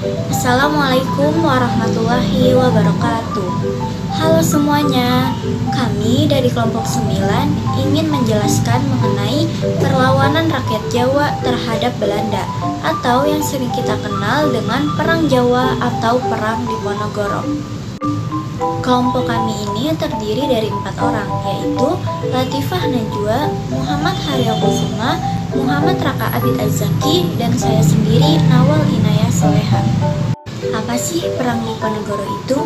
Assalamualaikum warahmatullahi wabarakatuh. Halo semuanya, kami dari kelompok 9 ingin menjelaskan mengenai perlawanan rakyat Jawa terhadap Belanda atau yang sering kita kenal dengan Perang Jawa atau Perang Diponegoro. Kelompok kami ini terdiri dari 4 orang, yaitu Latifah Najwa, Muhammad Haryokusuma, Muhammad Raka Abid Azzaki, dan saya sendiri Nawal Inayah Soleha. Apa sih Perang Diponegoro itu?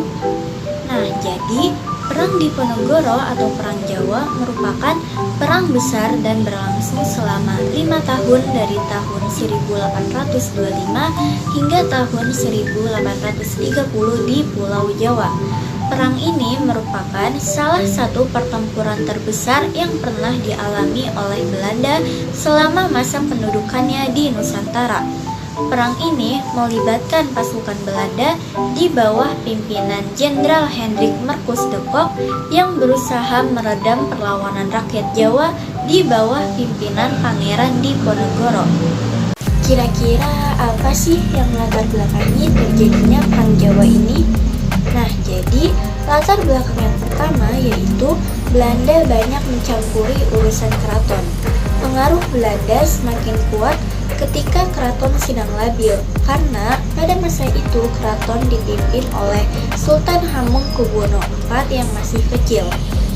Nah, jadi Perang Diponegoro atau Perang Jawa merupakan perang besar dan berlangsung selama 5 tahun dari tahun 1825 hingga tahun 1830 di Pulau Jawa. Perang ini merupakan salah satu pertempuran terbesar yang pernah dialami oleh Belanda selama masa pendudukannya di Nusantara. Perang ini melibatkan pasukan Belanda di bawah pimpinan Jenderal Hendrik Marcus de Kock yang berusaha meredam perlawanan rakyat Jawa di bawah pimpinan Pangeran Diponegoro. Kira-kira apa sih yang latar belakangi terjadinya Perang Jawa ini? Nah, jadi latar belakang yang pertama yaitu Belanda banyak mencampuri urusan keraton. Pengaruh Belanda semakin kuat ketika keraton sedang labil, karena pada masa itu keraton dipimpin oleh Sultan Hamengkubuwono IV yang masih kecil.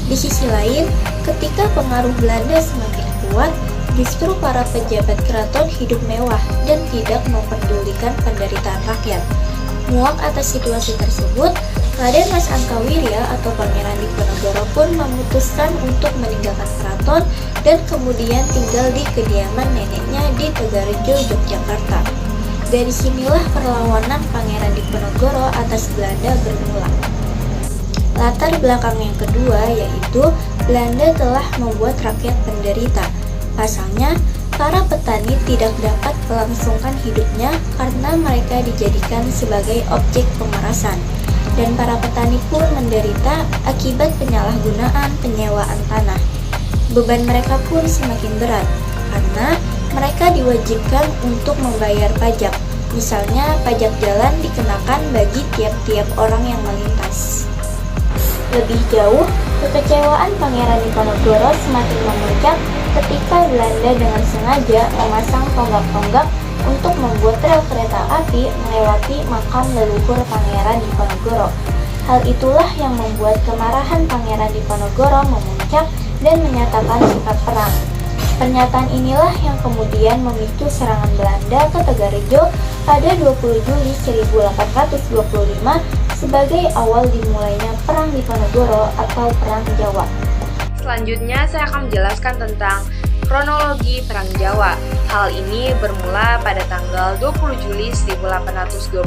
Di sisi lain, ketika pengaruh Belanda semakin kuat, justru para pejabat keraton hidup mewah dan tidak memperdulikan penderitaan rakyat. Muak atas situasi tersebut, Raden Mas Ankawirya atau Pangeran Diponegoro pun memutuskan untuk meninggalkan keraton dan kemudian tinggal di kediaman neneknya di Tegarejo, Yogyakarta. Dari sinilah perlawanan Pangeran Diponegoro atas Belanda bermula. Latar belakang yang kedua yaitu Belanda telah membuat rakyat penderita. Pasalnya, para petani tidak dapat melangsungkan hidupnya karena mereka dijadikan sebagai objek pemerasan. Dan para petani pun menderita akibat penyalahgunaan penyewaan tanah. Beban mereka pun semakin berat karena mereka diwajibkan untuk membayar pajak. Misalnya, pajak jalan dikenakan bagi tiap-tiap orang yang melintas. Lebih jauh, kekecewaan Pangeran Diponegoro semakin memuncak ketika Belanda dengan sengaja memasang tonggak-tonggak untuk membuat rel kereta api melewati makam leluhur Pangeran Diponegoro. Hal itulah yang membuat kemarahan Pangeran Diponegoro memuncak dan menyatakan sikap perang. Pernyataan inilah yang kemudian memicu serangan Belanda ke Tegarejo pada 20 Juli 1825 sebagai awal dimulainya Perang Diponegoro atau Perang Jawa. Selanjutnya saya akan menjelaskan tentang kronologi Perang Jawa. Hal ini bermula pada tanggal 20 Juli 1825,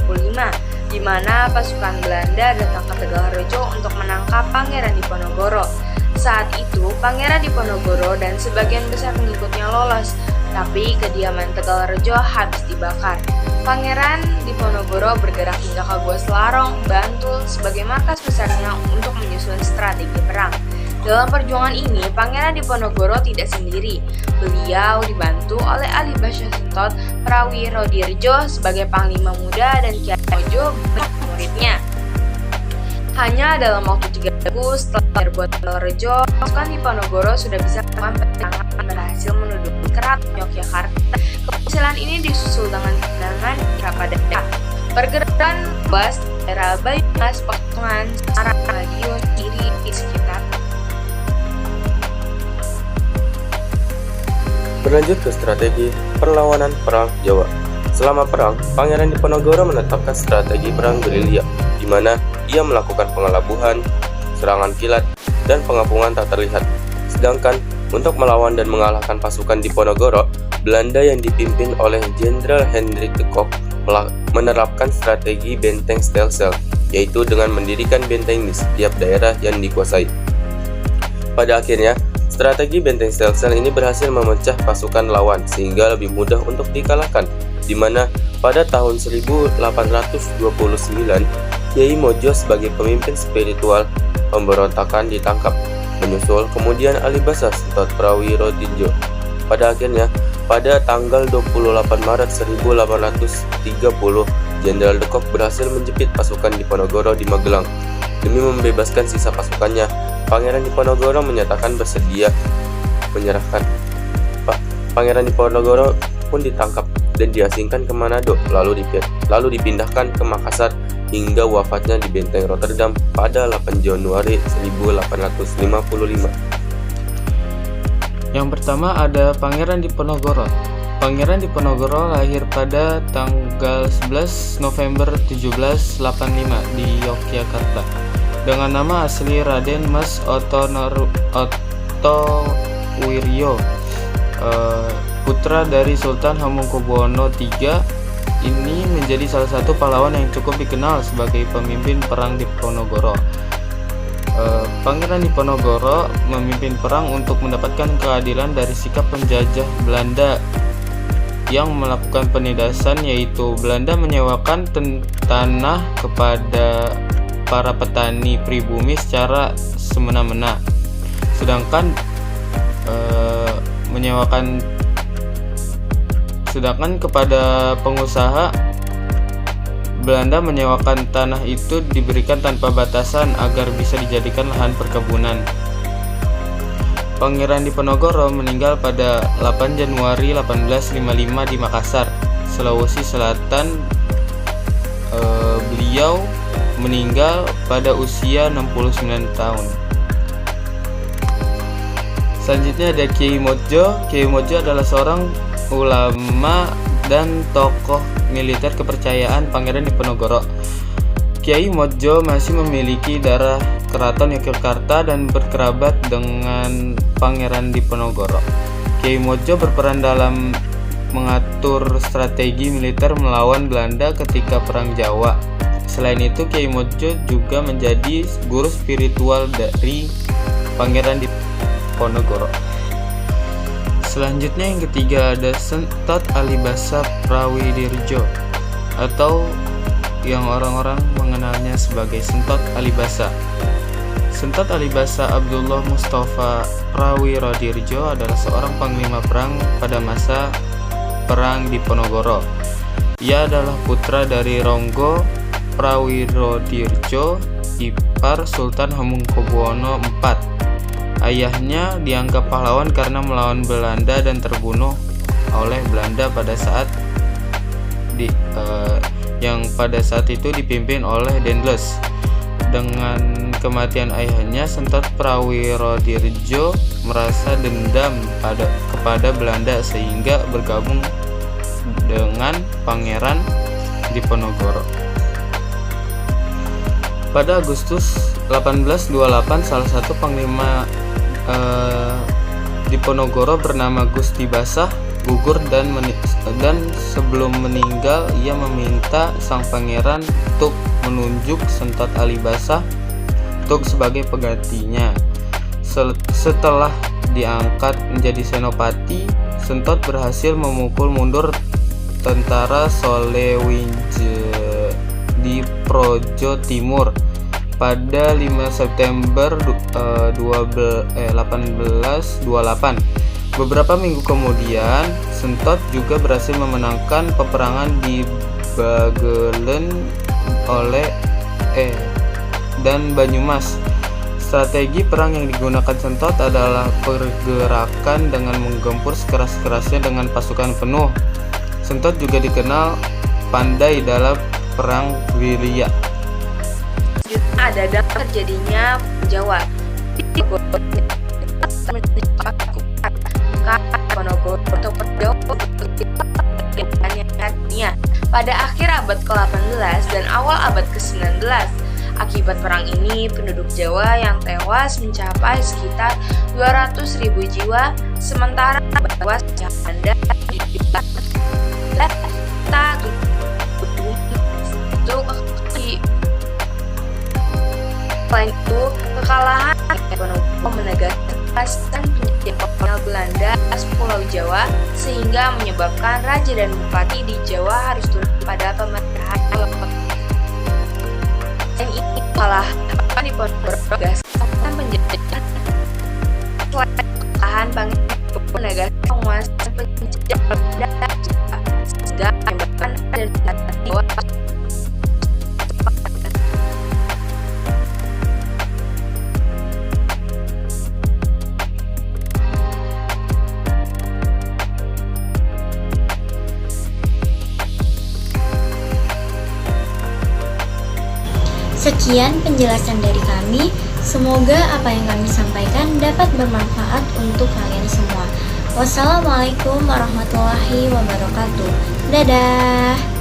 di mana pasukan Belanda datang ke Tegarejo untuk menangkap Pangeran Diponegoro. Saat itu, Pangeran Diponegoro dan sebagian besar pengikutnya lolos, tapi kediaman Tegarejo habis dibakar. Pangeran Diponegoro bergerak hingga ke Gua Selarong, Bantul sebagai markas besarnya untuk menyusun strategi perang. Dalam perjuangan ini, Pangeran Diponegoro tidak sendiri. Beliau dibantu oleh Ali Basyah Prawirodirjo sebagai panglima muda dan Kiai Mojo muridnya. Hanya dalam waktu 3 minggu setelah direbut Tegarejo, pasukan Diponegoro sudah bisa melakukan penyerangan dan berhasil menduduki keraton Yogyakarta. Keberhasilan ini disusul dengan kemenangan di Rapadana. Pergerakan luas daerah Banyumas, Pekalongan, Semarang, Madiun, Kediri di sekitar. Berlanjut ke strategi perlawanan Perang Jawa. Selama perang, Pangeran Diponegoro menetapkan strategi perang gerilya, di mana ia melakukan pengelabuhan, serangan kilat, dan pengapungan tak terlihat. Sedangkan untuk melawan dan mengalahkan pasukan Diponegoro, Belanda yang dipimpin oleh Jenderal Hendrik de Kock menerapkan strategi benteng stelsel, yaitu dengan mendirikan benteng di setiap daerah yang dikuasai. Pada akhirnya, strategi benteng stelsel ini berhasil memecah pasukan lawan sehingga lebih mudah untuk dikalahkan, di mana pada tahun 1829, Kiai Mojo sebagai pemimpin spiritual pemberontakan ditangkap, menyusul kemudian Ali Basyah Prawirodirjo. Pada akhirnya, pada tanggal 28 Maret 1830, Jenderal De Kock berhasil menjepit pasukan Diponegoro di Magelang. Demi membebaskan sisa pasukannya, Pangeran Diponegoro menyatakan bersedia menyerahkan. Pangeran Diponegoro pun ditangkap dan diasingkan ke Manado, lalu dipindahkan ke Makassar hingga wafatnya di Benteng Rotterdam pada 8 Januari 1855. Yang pertama ada Pangeran Diponegoro. Pangeran Diponegoro lahir pada tanggal 11 November 1785 di Yogyakarta dengan nama asli Raden Mas Ottowiryo, putra dari Sultan Hamengkubuwono III. Ini menjadi salah satu pahlawan yang cukup dikenal sebagai pemimpin perang Diponegoro. Pangeran Diponegoro memimpin perang untuk mendapatkan keadilan dari sikap penjajah Belanda yang melakukan penindasan, yaitu Belanda menyewakan tanah kepada para petani pribumi secara semena-mena, sedangkan kepada pengusaha Belanda menyewakan tanah itu diberikan tanpa batasan agar bisa dijadikan lahan perkebunan. Pangeran Diponegoro meninggal pada 8 Januari 1855 di Makassar, Sulawesi Selatan. Beliau meninggal pada usia 69 tahun. Selanjutnya ada Kiai Modjo. Kiai Modjo adalah seorang ulama dan tokoh militer kepercayaan Pangeran Diponegoro. Kiai Modjo masih memiliki darah Keraton Yogyakarta dan berkerabat dengan Pangeran Diponegoro. Kiai Modjo berperan dalam mengatur strategi militer melawan Belanda ketika Perang Jawa. Selain itu, Kiai Modjo juga menjadi guru spiritual dari Pangeran Diponegoro. Selanjutnya yang ketiga ada Sentot Alibasa Prawidirjo, atau yang orang-orang mengenalnya sebagai Sentot Alibasa. Sentot Alibasa Abdullah Mustafa Prawidirjo adalah seorang panglima perang pada masa Perang Diponegoro. Ia adalah putra dari Ronggo Prawidirjo, ipar Sultan Hamengkubuwono IV. Ayahnya dianggap pahlawan karena melawan Belanda dan terbunuh oleh Belanda pada saat itu dipimpin oleh Dendles. Dengan kematian ayahnya, Sentot Prawidirjo merasa dendam kepada Belanda sehingga bergabung dengan Pangeran Diponegoro. Pada Agustus 1828, salah satu panglima Diponegoro bernama Gusti Basah gugur dan sebelum meninggal ia meminta sang pangeran untuk menunjuk Sentot Alibasa untuk sebagai penggantinya. Setelah diangkat menjadi senopati, Sentot berhasil memukul mundur tentara Solewinje di Projo Timur pada 5 September 1828. Beberapa minggu kemudian, Sentot juga berhasil memenangkan peperangan di Bagelen dan Banyumas. Strategi perang yang digunakan Sentot adalah pergerakan dengan menggempur sekeras-kerasnya dengan pasukan penuh. Sentot juga dikenal pandai dalam perang gerilya. Ada dampak terjadinya Jawa. Pada akhir abad ke-18 dan awal abad ke-19. Akibat perang ini, penduduk Jawa yang tewas mencapai sekitar 200.000 jiwa, sementara tewas Belanda Selain itu, kekalahan ekonomi menegaskan penjajahan kolonial Belanda atas Pulau Jawa, sehingga menyebabkan raja dan bupati di Jawa harus tunduk pada pemerintahan lokal. Dan ini kekalahan Diponegoro menegaskan penjajahan. Selain kekalahan, Pangeran menegaskan penguasaan penjajah Belanda sehingga menyebabkan dan Jawa Sekian penjelasan dari kami. Semoga apa yang kami sampaikan dapat bermanfaat untuk kalian semua. Wassalamualaikum warahmatullahi wabarakatuh. Dadah.